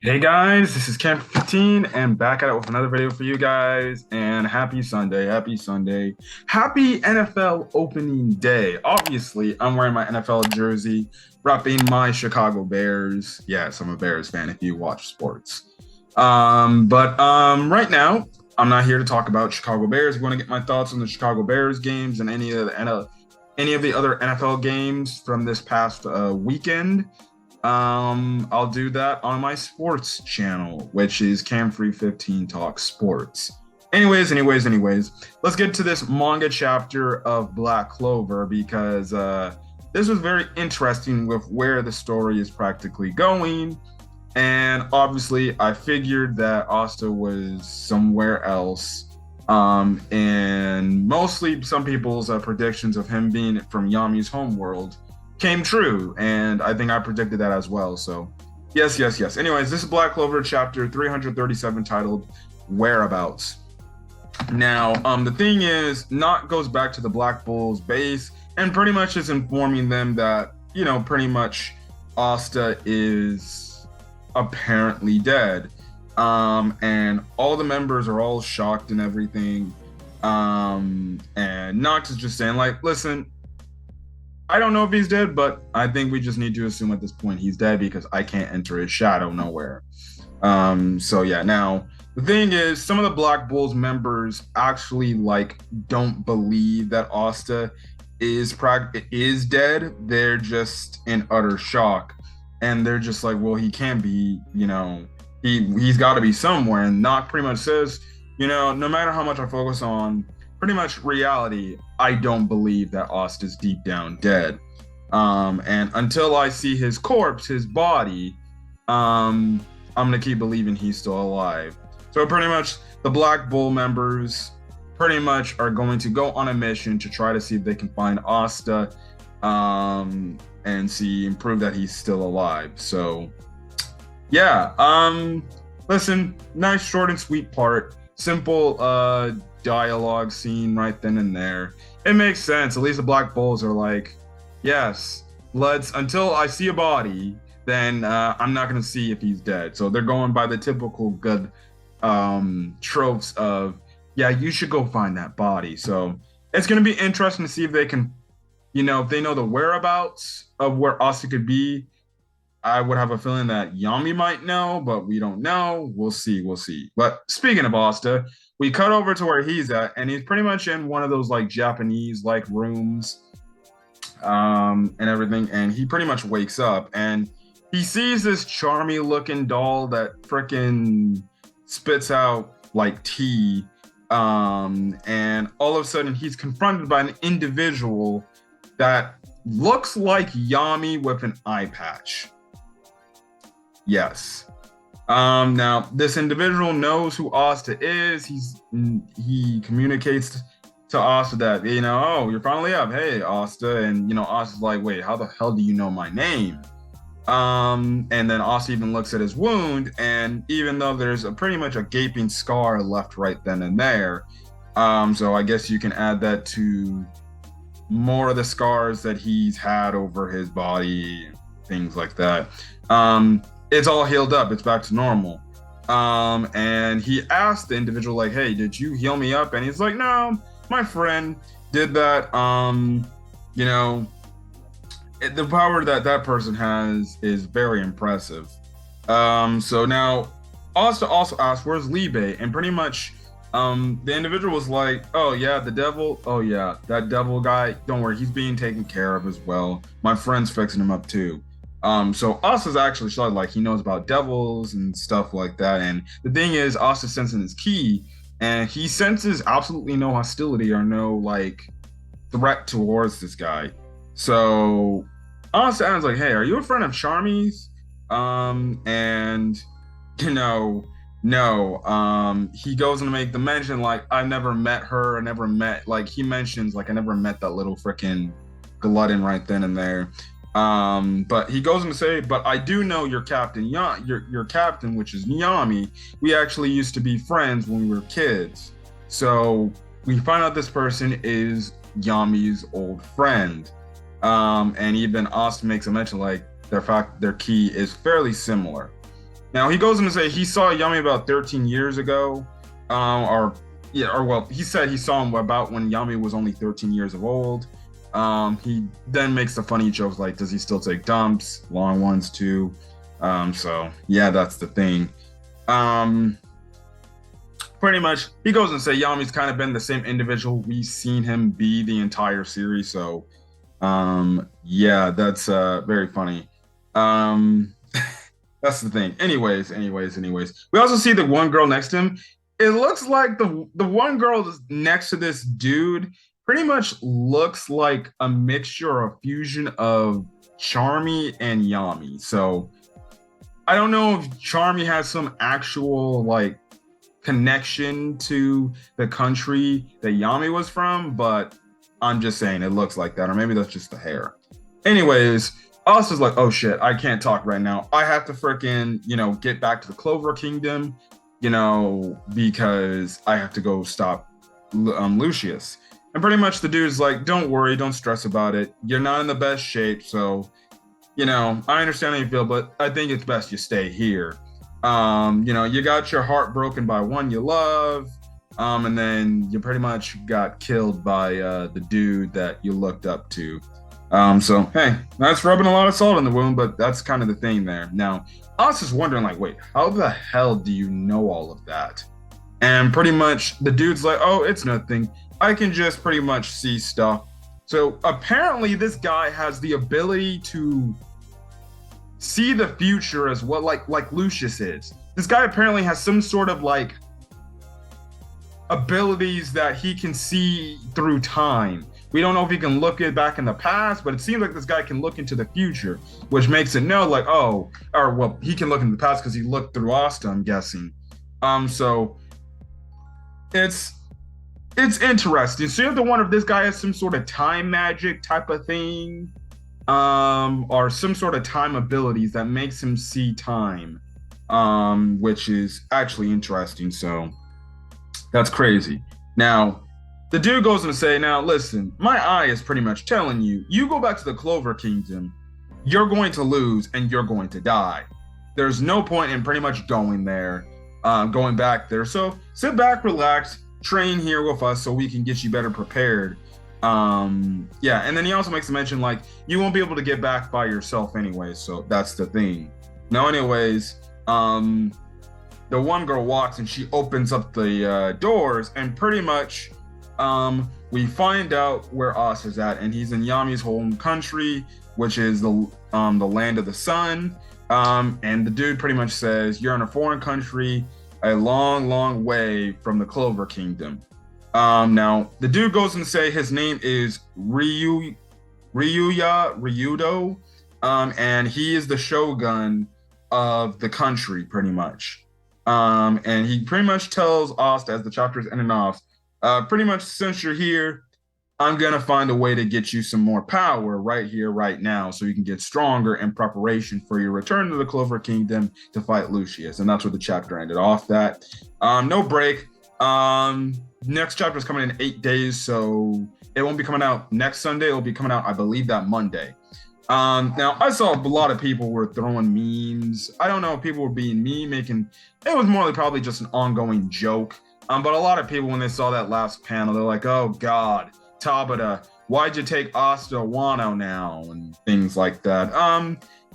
Hey guys, this is Camp 15 and back at it with another video for you guys. And happy Sunday, happy Sunday, happy NFL opening day. Obviously, I'm wearing my NFL jersey, repping my Chicago Bears. Yes, I'm a Bears fan if you watch sports. But right now, I'm not here to talk about Chicago Bears. If you want to get my thoughts on the Chicago Bears games and any of the other NFL games from this past weekend. I'll do that on my sports channel, which is Cam315 Talk Sports. Anyways, let's get to this manga chapter of Black Clover because this was very interesting with where the story is practically going. And obviously, I figured that Asta was somewhere else. And mostly some people's predictions of him being from Yami's homeworld came true, and I think I predicted that as well. So, yes. Anyways, this is Black Clover chapter 337 titled Whereabouts. Now, the thing is, Knot goes back to the Black Bulls base and pretty much is informing them that, pretty much Asta is apparently dead. And all the members are all shocked and everything. And Knox is just saying, like, listen, I don't know if he's dead, but I think we just need to assume at this point he's dead because I can't enter his shadow nowhere. So yeah, now the thing is, some of the Black Bulls members actually don't believe that Asta is dead. They're just in utter shock, and they're just like, well, he can't be. He's got to be somewhere. And Knock pretty much says, no matter how much I focus on pretty much reality, I don't believe that Asta's deep down dead. And until I see his corpse, his body, I'm gonna keep believing he's still alive. So pretty much the Black Bull members pretty much are going to go on a mission to try to see if they can find Asta, and prove that he's still alive. So yeah, listen, nice short and sweet part. Simple dialogue scene right then and there. It makes sense. At least the Black Bulls are like, yes, until I see a body, then I'm not going to see if he's dead. So they're going by the typical good tropes of, yeah, you should go find that body. So it's going to be interesting to see if they can, if they know the whereabouts of where Asta could be. I would have a feeling that Yami might know, but we don't know. We'll see. But speaking of Asta, we cut over to where he's at, and he's pretty much in one of those Japanese rooms, and everything. And he pretty much wakes up, and he sees this charmy looking doll that freaking spits out tea. And all of a sudden, he's confronted by an individual that looks like Yami with an eye patch. Yes. Now this individual knows who Asta is. He communicates to Asta that, oh, you're finally up. Hey, Asta. And Asta's like, wait, how the hell do you know my name? And then Asta even looks at his wound, and even though there's pretty much a gaping scar left right then and there, so I guess you can add that to more of the scars that he's had over his body, things like that. It's all healed up. It's back to normal. And he asked the individual, like, hey, did you heal me up? And he's like, no, my friend did that. The power that person has is very impressive. So now Asta also asked, where's Libe? And pretty much the individual was like, oh yeah, the devil. Oh yeah, that devil guy. Don't worry, he's being taken care of as well. My friend's fixing him up too. So Asta's actually like he knows about devils and stuff like that. And the thing is, Asta's sensing his key, and he senses absolutely no hostility or no threat towards this guy. So Asta asks like, hey, are you a friend of Charmy's? And no. He goes to make the mention I never met her. I never met he mentions I never met that little freaking glutton right then and there. But he goes on to say, but I do know your captain, your captain, which is Yami. We actually used to be friends when we were kids. So we find out this person is Yami's old friend. And even Asta makes a mention their key is fairly similar. Now he goes on to say he saw Yami about 13 years ago, or yeah, or well, he said he saw him about when Yami was only 13 years of old. He then makes the funny jokes like, does he still take dumps, long ones too? So yeah, that's the thing. Um, Pretty much, he goes and say Yami's kind of been the same individual we've seen him be the entire series. So yeah, that's very funny. Um, That's the thing. Anyways. We also see the one girl next to him. It looks like the one girl that's next to this dude pretty much looks like a mixture or a fusion of Charmy and Yami. So I don't know if Charmy has some actual like connection to the country that Yami was from, but I'm just saying it looks like that, or maybe that's just the hair. Anyways, Asta's like, oh shit, I can't talk right now. I have to freaking, get back to the Clover Kingdom, because I have to go stop Lucius. And pretty much the dude's like, don't worry, don't stress about it. You're not in the best shape, so, I understand how you feel, but I think it's best you stay here. You got your heart broken by one you love, and then you pretty much got killed by the dude that you looked up to. So hey, that's rubbing a lot of salt in the wound, but that's kind of the thing there. Now, Us is wondering, like, wait, how the hell do you know all of that? And pretty much the dude's like, oh, it's nothing. I can just pretty much see stuff. So apparently this guy has the ability to see the future as well, like Lucius is. This guy apparently has some sort of like abilities that he can see through time. We don't know if he can look it back in the past, but it seems like this guy can look into the future, which makes it know like, he can look into the past because he looked through Asta, I'm guessing. So it's interesting. So you have to wonder if this guy has some sort of time magic type of thing, or some sort of time abilities that makes him see time, which is actually interesting. So that's crazy. Now, the dude goes and say, now listen, my eye is pretty much telling you, you go back to the Clover Kingdom, you're going to lose and you're going to die. There's no point in pretty much going back there. So sit back, relax, train here with us so we can get you better prepared. And then he also makes a mention like, you won't be able to get back by yourself anyway. So that's the thing. Now, anyways, the one girl walks and she opens up the doors and pretty much we find out where Asta is at, and he's in Yami's home country, which is the land of the sun. And the dude pretty much says, you're in a foreign country, a long, long way from the Clover Kingdom. Now the dude goes and say his name is Ryudo, and he is the shogun of the country, pretty much. And he pretty much tells Asta as the chapter is ending off, pretty much since you're here, I'm going to find a way to get you some more power right here, right now, so you can get stronger in preparation for your return to the Clover Kingdom to fight Lucius. And that's where the chapter ended off that. No break. Next chapter is coming in 8 days, so it won't be coming out next Sunday. It'll be coming out, I believe, that Monday. Now, I saw a lot of people were throwing memes. I don't know if people were being making, it was more like probably just an ongoing joke. But a lot of people, when they saw that last panel, they're like, oh God, Tabata, why'd you take Asta Wano now? And things like that.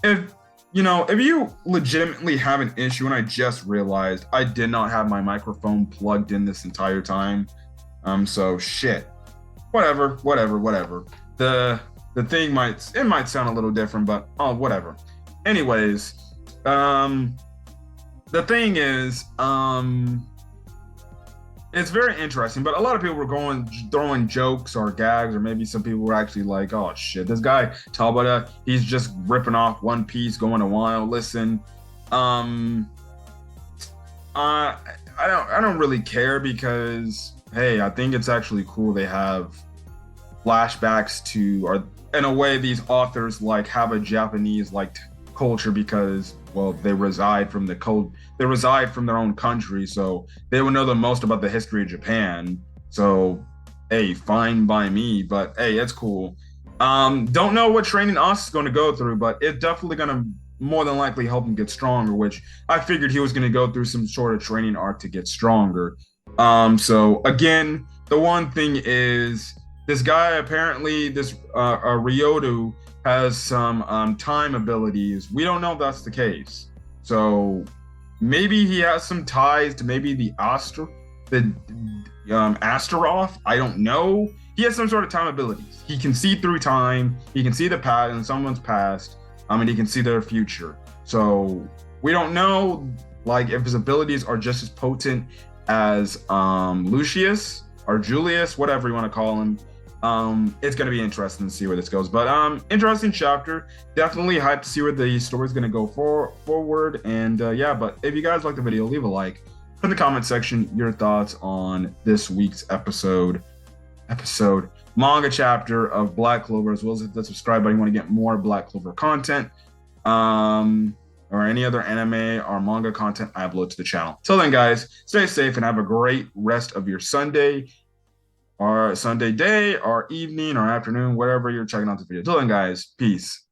If you legitimately have an issue, and I just realized I did not have my microphone plugged in this entire time. So shit. Whatever. The thing might sound a little different, but whatever. Anyways, the thing is, it's very interesting, but a lot of people were throwing jokes or gags, or maybe some people were actually like, oh shit, this guy Tabata, he's just ripping off One Piece, going to Wano. Listen, I don't really care, because hey, I think it's actually cool they have flashbacks to, or in a way these authors like have a Japanese like culture, because well, they reside from their own country, so they would know the most about the history of Japan. So hey, fine by me, but hey, it's cool. Don't know what training Asta is going to go through, but it's definitely going to more than likely help him get stronger, which I figured he was going to go through some sort of training arc to get stronger. So again, the one thing is this guy apparently, this Ryodu has some time abilities. We don't know if that's the case. So maybe he has some ties to maybe the Astaroth. I don't know. He has some sort of time abilities. He can see through time. He can see the past and someone's past. And he can see their future. So we don't know, like, if his abilities are just as potent as Lucius or Julius, whatever you want to call him. It's going to be interesting to see where this goes. But interesting chapter. Definitely hyped to see where the story's going to go forward. And yeah, but if you guys like the video, leave a like. Put in the comment section your thoughts on this week's episode manga chapter of Black Clover, as well as hit the subscribe button if you want to get more Black Clover content, or any other anime or manga content I upload to the channel. Till then, guys, stay safe and have a great rest of your Sunday, or Sunday day, or evening, or afternoon, whatever you're checking out the video. Till then, guys, peace.